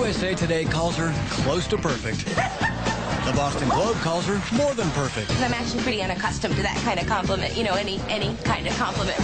USA Today calls her close to perfect. The Boston Globe calls her more than perfect. I'm actually pretty unaccustomed to that kind of compliment. You know, any kind of compliment.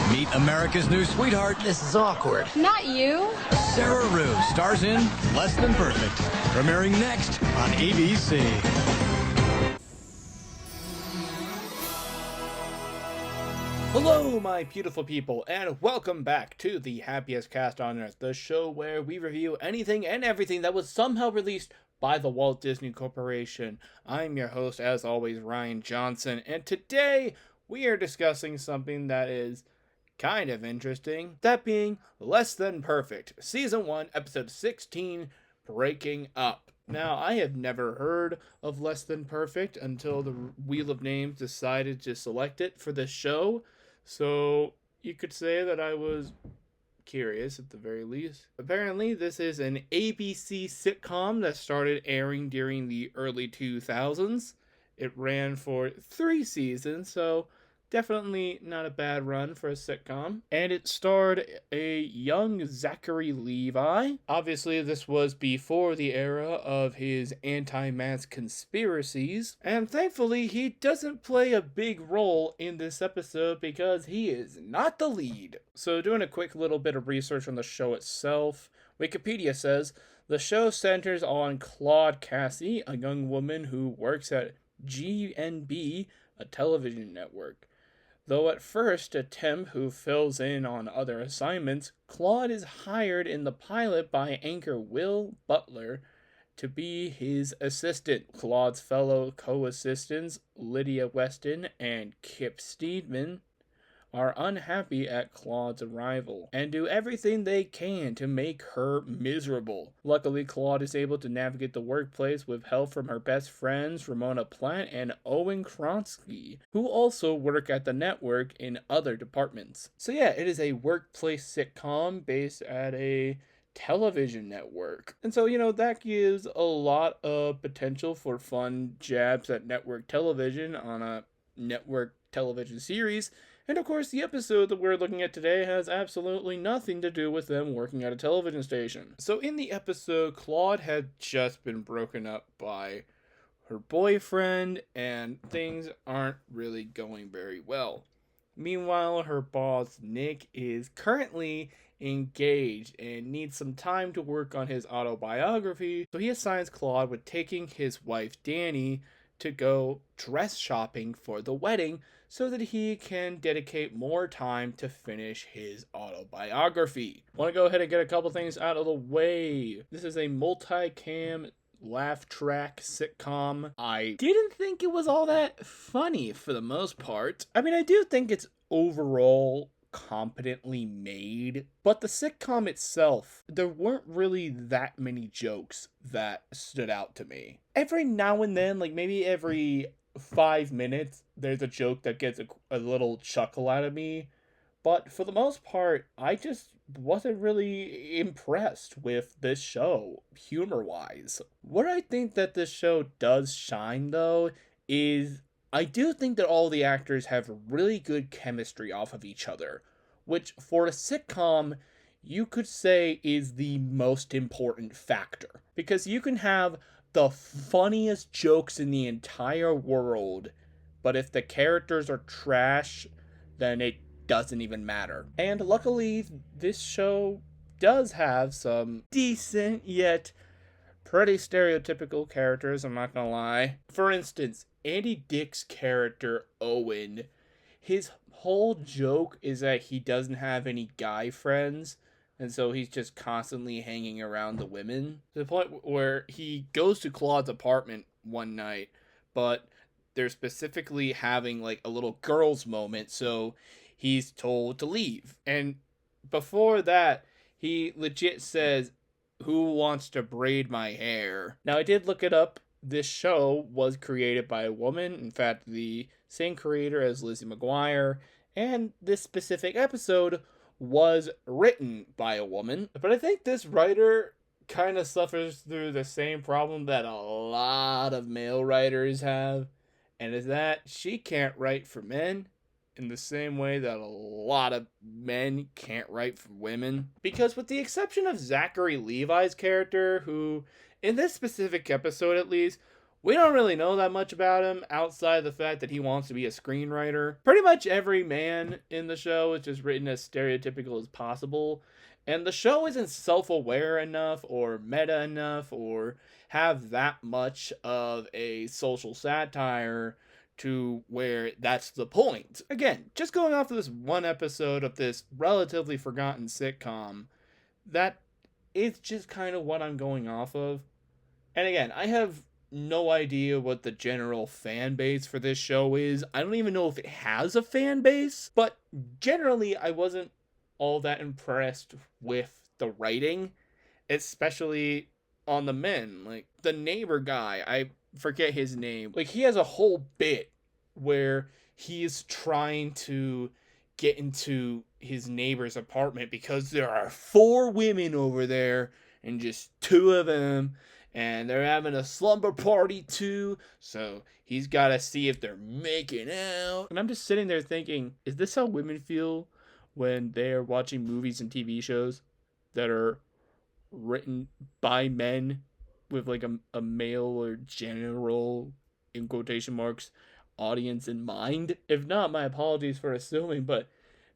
Meet America's new sweetheart. This is awkward. Not you. Sarah Rue stars in Less Than Perfect. Premiering next on ABC. Hello, my beautiful people, and welcome back to the Happiest Cast on Earth, the show where we review anything and everything that was somehow released by the Walt Disney Corporation. I'm your host, as always, Ryan Johnson, and today we are discussing something that is kind of interesting, that being Less Than Perfect, Season 1, Episode 16, Breaking Up. Now, I have never heard of Less Than Perfect until the Wheel of Names decided to select it for this show, so you could say that I was curious at the very least. Apparently, this is an ABC sitcom that started airing during the early 2000s. It ran for 3 seasons, so definitely not a bad run for a sitcom. And it starred a young Zachary Levi. Obviously, this was before the era of his anti-mask conspiracies. And thankfully, he doesn't play a big role in this episode because he is not the lead. So doing a quick little bit of research on the show itself, Wikipedia says, the show centers on Claude Cassie, a young woman who works at GNB, a television network. Though at first a temp who fills in on other assignments, Claude is hired in the pilot by anchor Will Butler to be his assistant. Claude's fellow co-assistants, Lydia Weston and Kip Steedman, are unhappy at Claude's arrival and do everything they can to make her miserable. Luckily, Claude is able to navigate the workplace with help from her best friends Ramona Platt and Owen Kronsky, who also work at the network in other departments. So yeah, it is a workplace sitcom based at a television network. And so, that gives a lot of potential for fun jabs at network television on a network television series. And of course, the episode that we're looking at today has absolutely nothing to do with them working at a television station. So in the episode, Claude had just been broken up by her boyfriend, and things aren't really going very well. Meanwhile, her boss, Nick, is currently engaged and needs some time to work on his autobiography, so he assigns Claude with taking his wife, Danny, to go dress shopping for the wedding so that he can dedicate more time to finish his autobiography. Want to go ahead and get a couple things out of the way. This is a multi-cam laugh track sitcom. I didn't think it was all that funny for the most part. I mean, I do think it's overall competently made, but the sitcom itself, there weren't really that many jokes that stood out to me. Every now and then, like maybe every 5 minutes, there's a joke that gets a little chuckle out of me, but for the most part, I just wasn't really impressed with this show, humor-wise. Where I think that this show does shine, though, is I do think that all the actors have really good chemistry off of each other, which for a sitcom, you could say is the most important factor. Because you can have the funniest jokes in the entire world, but if the characters are trash, then it doesn't even matter. And luckily, this show does have some decent yet pretty stereotypical characters, I'm not gonna lie. For instance, Andy Dick's character, Owen, his whole joke is that he doesn't have any guy friends, and so he's just constantly hanging around the women. To the point where he goes to Claude's apartment one night, but they're specifically having like a little girls' moment, so he's told to leave. And before that, he legit says, "Who wants to braid my hair?" Now, I did look it up. This show was created by a woman, in fact, the same creator as Lizzie McGuire, and this specific episode was written by a woman. But I think this writer kind of suffers through the same problem that a lot of male writers have, and is that she can't write for men in the same way that a lot of men can't write for women. Because with the exception of Zachary Levi's character, who, in this specific episode at least, we don't really know that much about him outside the fact that he wants to be a screenwriter. Pretty much every man in the show is just written as stereotypical as possible. And the show isn't self-aware enough or meta enough or have that much of a social satire to where that's the point. Again, just going off of this one episode of this relatively forgotten sitcom, that is just kind of what I'm going off of. And again, I have no idea what the general fan base for this show is. I don't even know if it has a fan base, but generally I wasn't all that impressed with the writing, especially on the men. Like the neighbor guy, I forget his name. Like he has a whole bit where he's trying to get into his neighbor's apartment because there are 4 women over there and just 2 of them, and they're having a slumber party too, so he's got to see if they're making out. And I'm just sitting there thinking, is this how women feel when they're watching movies and TV shows that are written by men with like a male or general, in quotation marks, audience in mind? If not, my apologies for assuming, but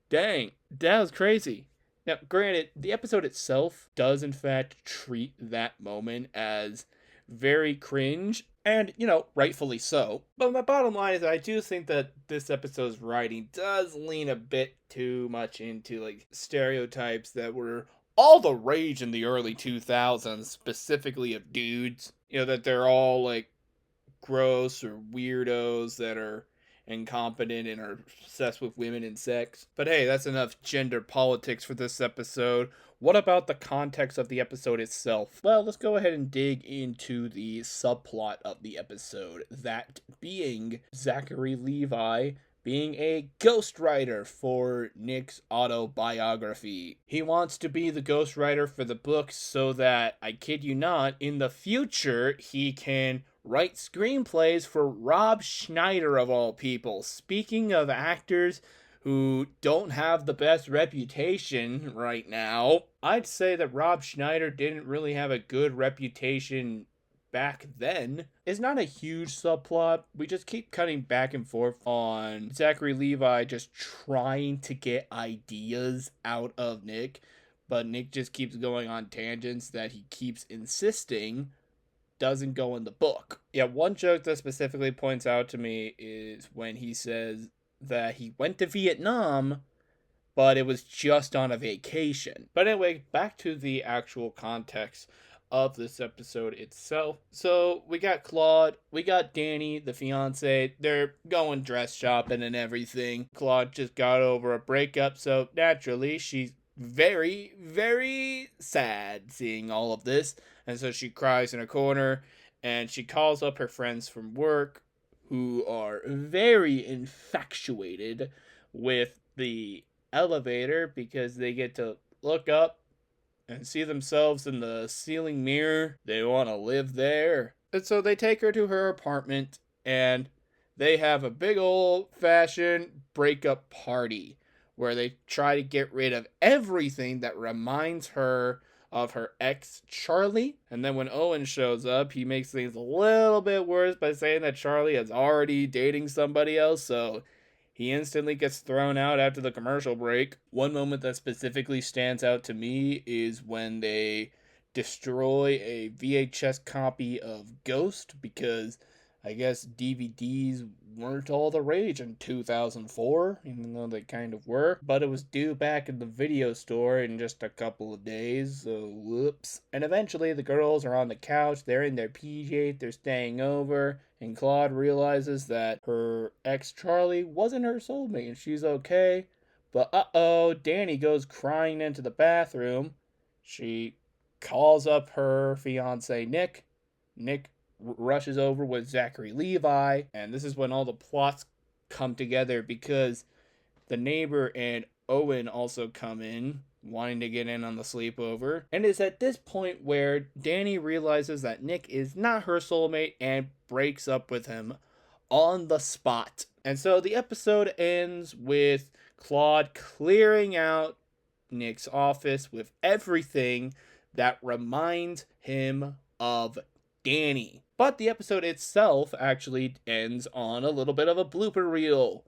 dang, that was crazy. Now, granted, the episode itself does in fact treat that moment as very cringe, and, you know, rightfully so. But my bottom line is that I do think that this episode's writing does lean a bit too much into, like, stereotypes that were all the rage in the early 2000s, specifically of dudes. You know, that they're all, like, gross or weirdos that are incompetent and are obsessed with women and sex. But hey, that's enough gender politics for this episode. What about the context of the episode itself? Well, let's go ahead and dig into the subplot of the episode, that being Zachary Levi being a ghostwriter for Nick's autobiography. He wants to be the ghostwriter for the book so that, I kid you not, in the future he can write screenplays for Rob Schneider of all people. Speaking of actors who don't have the best reputation right now, I'd say that Rob Schneider didn't really have a good reputation back then. It's not a huge subplot. We just keep cutting back and forth on Zachary Levi just trying to get ideas out of Nick, but Nick just keeps going on tangents that he keeps insisting doesn't go in the book. Yeah, one joke that specifically points out to me is when he says that he went to Vietnam, but it was just on a vacation. But anyway, back to the actual context of this episode itself. So we got Claude, we got Danny, the fiance. They're going dress shopping and everything. Claude just got over a breakup, so naturally she's very, very sad seeing all of this. And so she cries in a corner, and she calls up her friends from work who are very infatuated with the elevator because they get to look up and see themselves in the ceiling mirror. They want to live there. And so they take her to her apartment, and they have a big old-fashioned breakup party where they try to get rid of everything that reminds her of her ex, Charlie. And then when Owen shows up, he makes things a little bit worse by saying that Charlie is already dating somebody else, so he instantly gets thrown out after the commercial break. One moment that specifically stands out to me is when they destroy a VHS copy of Ghost, because I guess DVDs weren't all the rage in 2004, even though they kind of were. But it was due back in the video store in just a couple of days, so whoops. And eventually the girls are on the couch, they're in their PJs, they're staying over, and Claude realizes that her ex Charlie wasn't her soulmate and she's okay. But uh-oh, Danny goes crying into the bathroom. She calls up her fiance Nick. Nick rushes over with Zachary Levi, and this is when all the plots come together because the neighbor and Owen also come in, wanting to get in on the sleepover. And it's at this point where Danny realizes that Nick is not her soulmate and breaks up with him on the spot. And so the episode ends with Claude clearing out Nick's office with everything that reminds him of Danny. But the episode itself actually ends on a little bit of a blooper reel.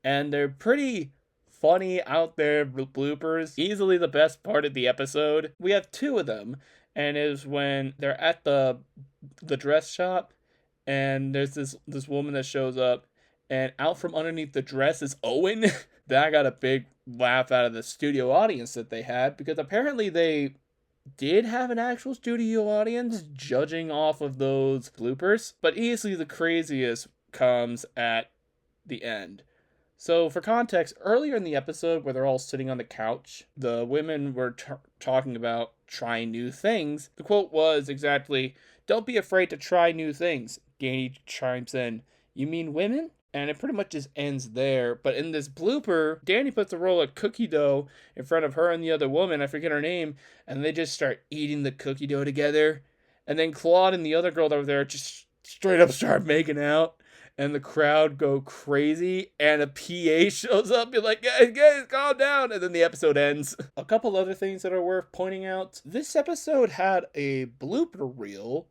And they're pretty funny out there bloopers. Easily the best part of the episode. We have two of them. And it is when they're at the dress shop. And there's this woman that shows up. And out from underneath the dress is Owen. That got a big laugh out of the studio audience that they had. Because apparently they did have an actual studio audience judging off of those bloopers, but easily the craziest comes at the end. So for context, earlier in the episode where they're all sitting on the couch, the women were talking about trying new things. The quote was exactly, "Don't be afraid to try new things." Danny chimes in, "You mean women?" And it pretty much just ends there. But in this blooper, Danny puts a roll of cookie dough in front of her and the other woman, I forget her name, and they just start eating the cookie dough together. And then Claude and the other girl over there just straight up start making out. And the crowd go crazy. And a PA shows up, be like, guys, calm down. And then the episode ends. A couple other things that are worth pointing out. This episode had a blooper reel,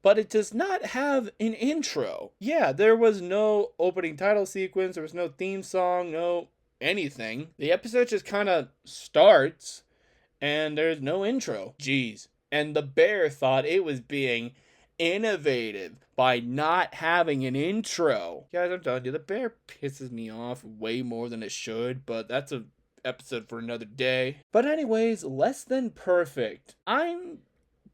but it does not have an intro. Yeah, there was no opening title sequence, there was no theme song, no anything. The episode just kind of starts, and there's no intro. Jeez. And the bear thought it was being innovative by not having an intro. Guys, I'm telling you, the bear pisses me off way more than it should, but that's an episode for another day. But anyways, Less Than Perfect. I'm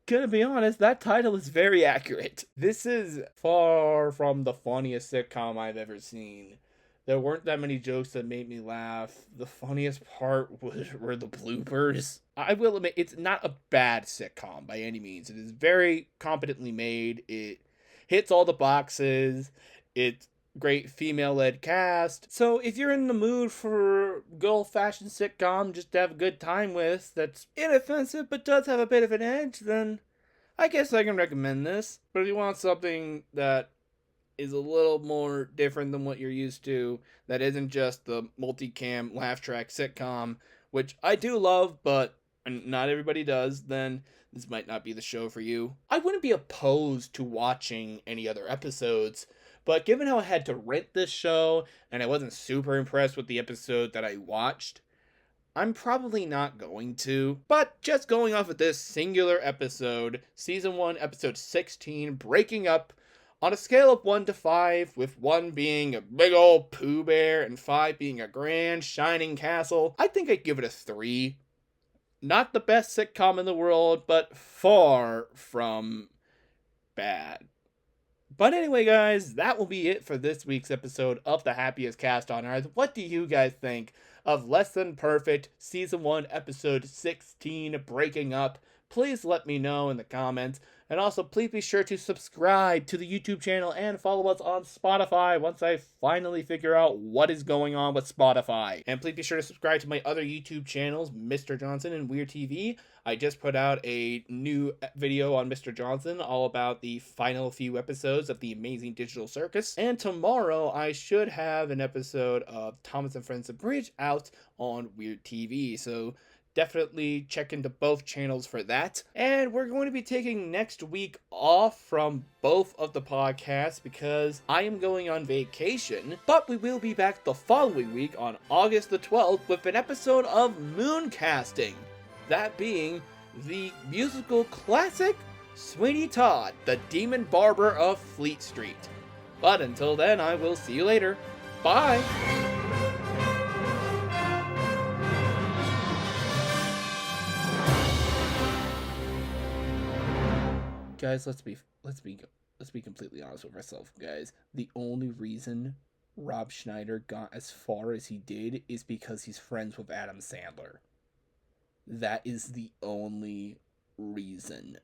gonna be honest, that title is very accurate. This is far from the funniest sitcom I've ever seen. There weren't that many jokes that made me laugh. The funniest part were the bloopers. I will admit, it's not a bad sitcom by any means. It is very competently made. It hits all the boxes. It's great female-led cast. So if you're in the mood for good old-fashioned sitcom just to have a good time with, that's inoffensive but does have a bit of an edge, then I guess I can recommend this. But if you want something that is a little more different than what you're used to, that isn't just the multicam laugh track sitcom, which I do love, but not everybody does, then this might not be the show for you. I wouldn't be opposed to watching any other episodes, but given how I had to rent this show, and I wasn't super impressed with the episode that I watched, I'm probably not going to. But just going off of this singular episode, Season 1, Episode 16, Breaking Up, on a scale of 1 to 5, with 1 being a big old Pooh Bear and 5 being a grand shining castle, I think I'd give it a 3. Not the best sitcom in the world, but far from bad. But anyway, guys, that will be it for this week's episode of the Happiest Cast on Earth. What do you guys think of Less Than Perfect, Season 1, Episode 16, Breaking Up? Please let me know in the comments. And also, please be sure to subscribe to the YouTube channel and follow us on Spotify once I finally figure out what is going on with Spotify. And please be sure to subscribe to my other YouTube channels, Mr. Johnson and Weird TV. I just put out a new video on Mr. Johnson all about the final few episodes of The Amazing Digital Circus. And tomorrow I should have an episode of Thomas and Friends of Bridge out on Weird TV. So definitely check into both channels for that. And we're going to be taking next week off from both of the podcasts because I am going on vacation. But we will be back the following week on August the 12th with an episode of Mooncasting. That being the musical classic Sweeney Todd, the Demon Barber of Fleet Street. But until then, I will see you later. Bye! Guys, let's be completely honest with ourselves, guys. The only reason Rob Schneider got as far as he did is because he's friends with Adam Sandler. That is the only reason.